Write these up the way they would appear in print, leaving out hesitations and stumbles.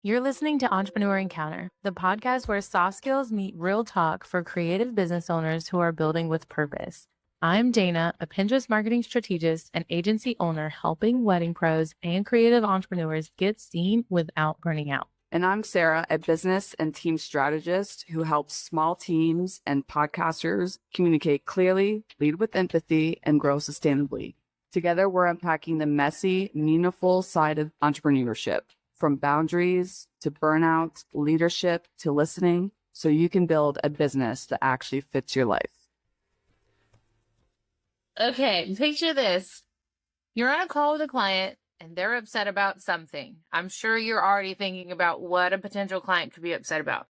You're listening to Entrepreneur Encounter, the podcast where soft skills meet real talk for creative business owners who are building with purpose. I'm Dana, a Pinterest marketing strategist and agency owner helping wedding pros and creative entrepreneurs get seen without burning out. And I'm Sarah, a business and team strategist who helps small teams and podcasters communicate clearly, lead with empathy, and grow sustainably. Together, we're unpacking the messy, meaningful side of entrepreneurship, from boundaries to burnout, leadership to listening, so you can build a business that actually fits your life. Okay, picture this. You're on a call with a client and they're upset about something. I'm sure you're already thinking about what a potential client could be upset about.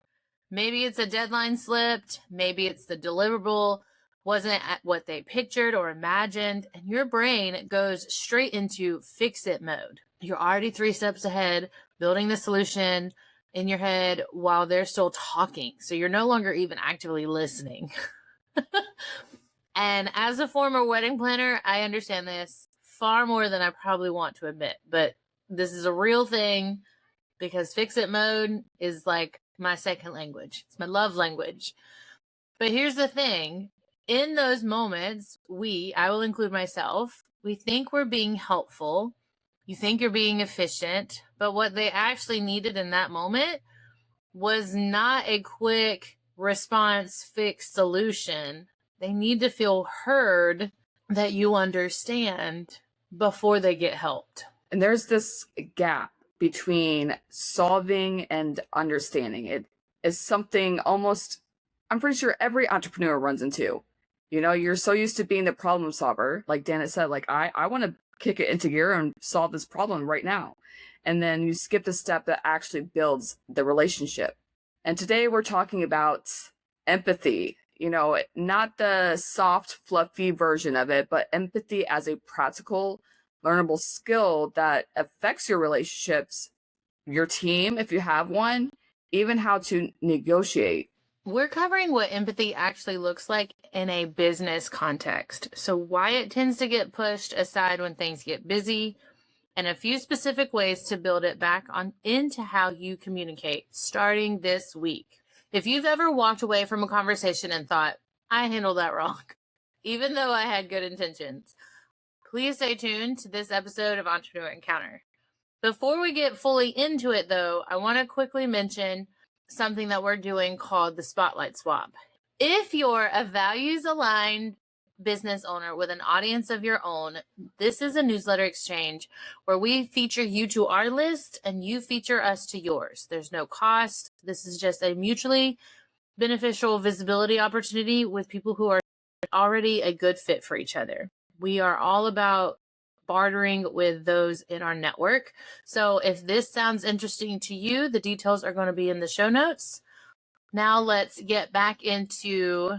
Maybe it's a deadline slipped. Maybe it's the deliverable wasn't at what they pictured or imagined. And your brain goes straight into fix it mode. You're already 3 steps ahead, building the solution in your head while they're still talking. So you're no longer even actively listening. And as a former wedding planner, I understand this far more than I probably want to admit, but this is a real thing because fix it mode is like my second language. It's my love language. But here's the thing. In those moments, I will include myself, we think we're being helpful. You think you're being efficient, but what they actually needed in that moment was not a quick response fix solution. They need to feel heard, that you understand before they get helped. And there's this gap between solving and understanding. It is something almost, I'm pretty sure every entrepreneur runs into. You know, you're so used to being the problem solver. Like Dana said, like, I want to kick it into gear and solve this problem right now. And then you skip the step that actually builds the relationship. And today we're talking about empathy. You know, not the soft, fluffy version of it, but empathy as a practical, learnable skill that affects your relationships, your team, if you have one, even how to negotiate. We're covering what empathy actually looks like in a business context. So why it tends to get pushed aside when things get busy, and a few specific ways to build it back on into how you communicate starting this week. If you've ever walked away from a conversation and thought, I handled that wrong, even though I had good intentions, please stay tuned to this episode of Entrepreneur Encounter. Before we get fully into it, though, I want to quickly mention something that we're doing called the Spotlight Swap. If you're a values-aligned business owner with an audience of your own, this is a newsletter exchange where we feature you to our list and you feature us to yours. There's no cost. This is just a mutually beneficial visibility opportunity with people who are already a good fit for each other. We are all about bartering with those in our network. So if this sounds interesting to you, the details are going to be in the show notes. Now let's get back into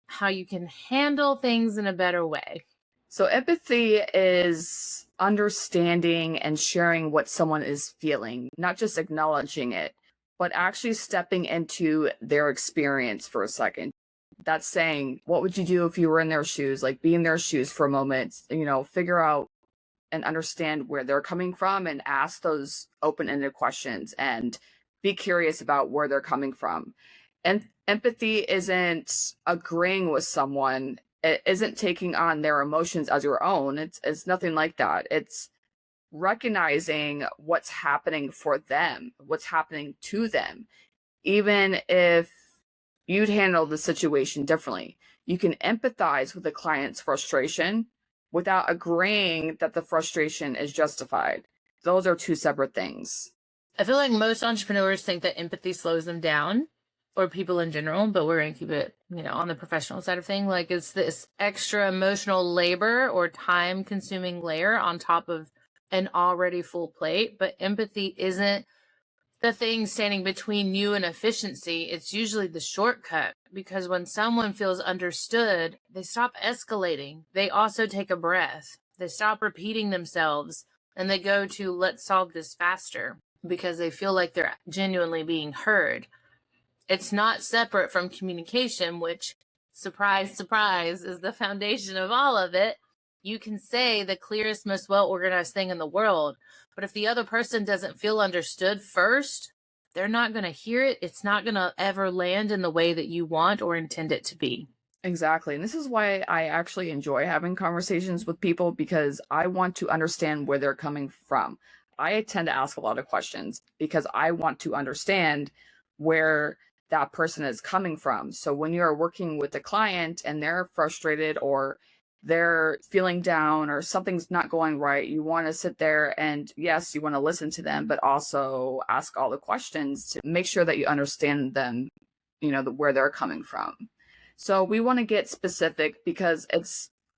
how you can handle things in a better way. So empathy is understanding and sharing what someone is feeling, not just acknowledging it, but actually stepping into their experience for a second. That's saying, what would you do if you were in their shoes? Like, be in their shoes for a moment, you know, figure out and understand where they're coming from and ask those open-ended questions and be curious about where they're coming from. And empathy isn't agreeing with someone. It isn't taking on their emotions as your own. It's nothing like that. It's recognizing what's happening for them, what's happening to them. Even if you'd handle the situation differently, you can empathize with the client's frustration without agreeing that the frustration is justified. Those are two separate things. I feel like most entrepreneurs think that empathy slows them down, or people in general, but we're going to keep it, on the professional side of things. Like, it's this extra emotional labor or time consuming layer on top of an already full plate. But empathy isn't the thing standing between you and efficiency. It's usually the shortcut, because when someone feels understood, they stop escalating. They also take a breath. They stop repeating themselves and they go to, let's solve this faster, because they feel like they're genuinely being heard. It's not separate from communication, which, surprise, surprise, is the foundation of all of it. You can say the clearest, most well-organized thing in the world, but if the other person doesn't feel understood first, they're not going to hear it. It's not going to ever land in the way that you want or intend it to be. Exactly. And this is why I actually enjoy having conversations with people, because I want to understand where they're coming from. I tend to ask a lot of questions because I want to understand where that person is coming from. So when you're working with a client and they're frustrated or they're feeling down or something's not going right, you want to sit there and yes, you want to listen to them, but also ask all the questions to make sure that you understand them, where they're coming from. So we want to get specific because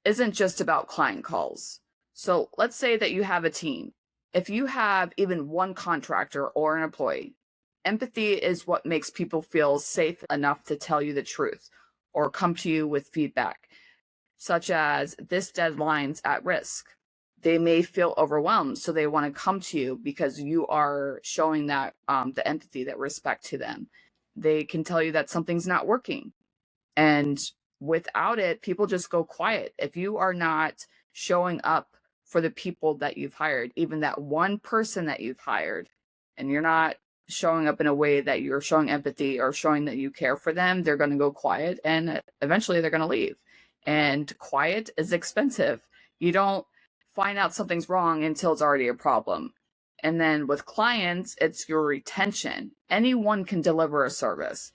isn't just about client calls. So let's say that you have a team. If you have even one contractor or an employee, empathy is what makes people feel safe enough to tell you the truth or come to you with feedback, such as this deadline's at risk. They may feel overwhelmed, so they want to come to you because you are showing that the empathy, that respect to them. They can tell you that something's not working. And without it, people just go quiet. If you are not showing up for the people that you've hired, even that one person that you've hired, and you're not showing up in a way that you're showing empathy or showing that you care for them, they're going to go quiet and eventually they're going to leave. And quiet is expensive. You don't find out something's wrong until it's already a problem. And then with clients, it's your retention. Anyone can deliver a service.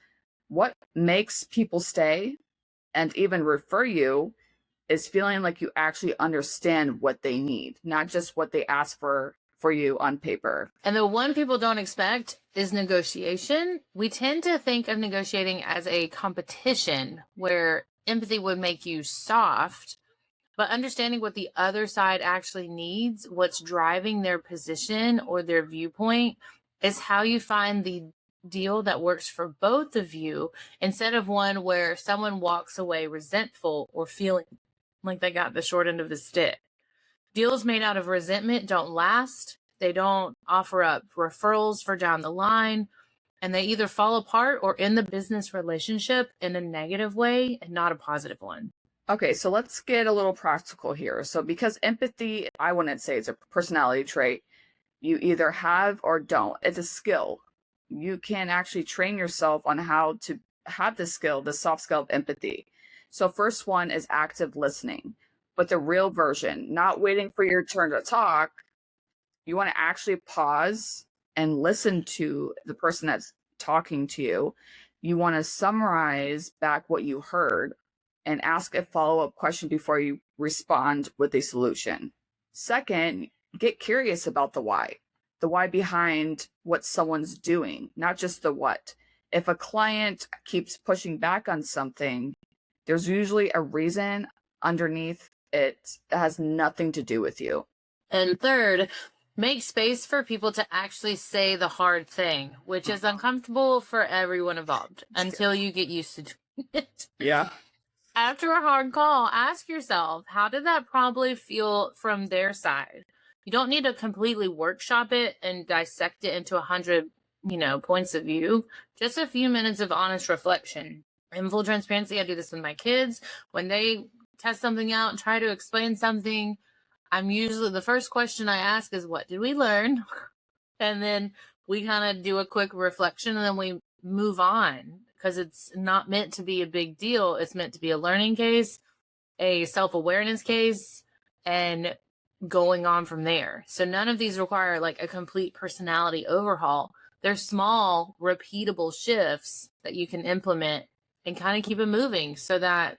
What makes people stay and even refer you is feeling like you actually understand what they need, not just what they ask for you on paper. And the one people don't expect is negotiation. We tend to think of negotiating as a competition where empathy would make you soft, but understanding what the other side actually needs, what's driving their position or their viewpoint, is how you find the deal that works for both of you, instead of one where someone walks away resentful or feeling like they got the short end of the stick. Deals made out of resentment don't last. They don't offer up referrals for down the line, and they either fall apart or end the business relationship in a negative way and not a positive one. Okay, so let's get a little practical here. So because empathy, I wouldn't say it's a personality trait. You either have or don't. It's a skill. You can actually train yourself on how to have the skill, the soft skill of empathy. So first one is active listening, but the real version, not waiting for your turn to talk. You want to actually pause and listen to the person that's talking to you. You want to summarize back what you heard and ask a follow-up question before you respond with a solution. Second, get curious about the why behind what someone's doing, not just the what. If a client keeps pushing back on something, there's usually a reason underneath it that has nothing to do with you. And third, make space for people to actually say the hard thing, which is uncomfortable for everyone involved until you get used to doing it. Yeah. After a hard call, ask yourself, how did that probably feel from their side? You don't need to completely workshop it and dissect it into 100, points of view. Just a few minutes of honest reflection. In full transparency, I do this with my kids. When they test something out and try to explain something, I'm usually, the first question I ask is, what did we learn? And then we kind of do a quick reflection and then we move on, because it's not meant to be a big deal. It's meant to be a learning case, a self-awareness case, and going on from there. So none of these require like a complete personality overhaul. They're small, repeatable shifts that you can implement and kind of keep it moving so that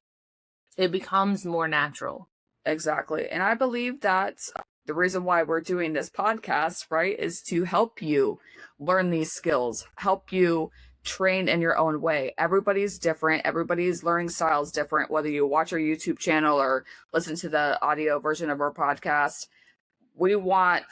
it becomes more natural. Exactly. And I believe that the reason why we're doing this podcast, right, is to help you learn these skills, help you train in your own way. Everybody's different. Everybody's learning style is different, whether you watch our YouTube channel or listen to the audio version of our podcast. We want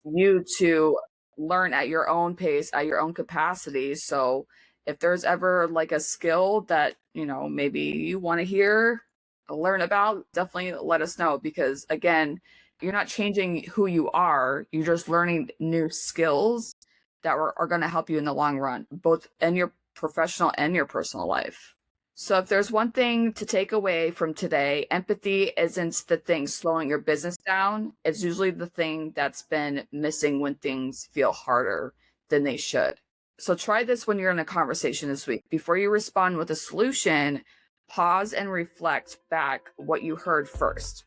you to learn at your own pace, at your own capacity. So if there's ever like a skill that, maybe you want to hear, learn about, definitely let us know, because again, you're not changing who you are. You're just learning new skills that are going to help you in the long run, both in your professional and your personal life. So if there's one thing to take away from today, empathy isn't the thing slowing your business down. It's usually the thing that's been missing when things feel harder than they should. So try this when you're in a conversation this week. Before you respond with a solution, pause and reflect back what you heard first.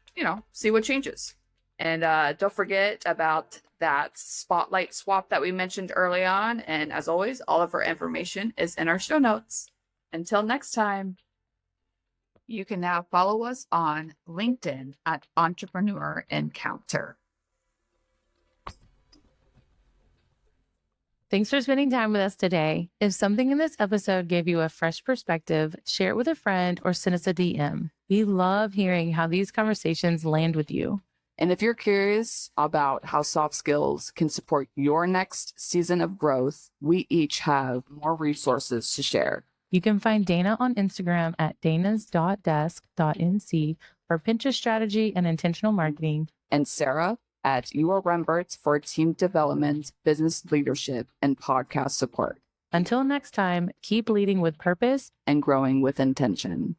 See what changes. And don't forget about that spotlight swap that we mentioned early on. And as always, all of our information is in our show notes. Until next time. You can now follow us on LinkedIn at Entrepreneur Encounter. Thanks for spending time with us today. If something in this episode gave you a fresh perspective, share it with a friend or send us a DM. We love hearing how these conversations land with you. And if you're curious about how soft skills can support your next season of growth, we each have more resources to share. You can find Dana on Instagram at danas.desk.nc for Pinterest strategy and intentional marketing. And Sarah at UR Remberts for team development, business leadership, and podcast support. Until next time, keep leading with purpose and growing with intention.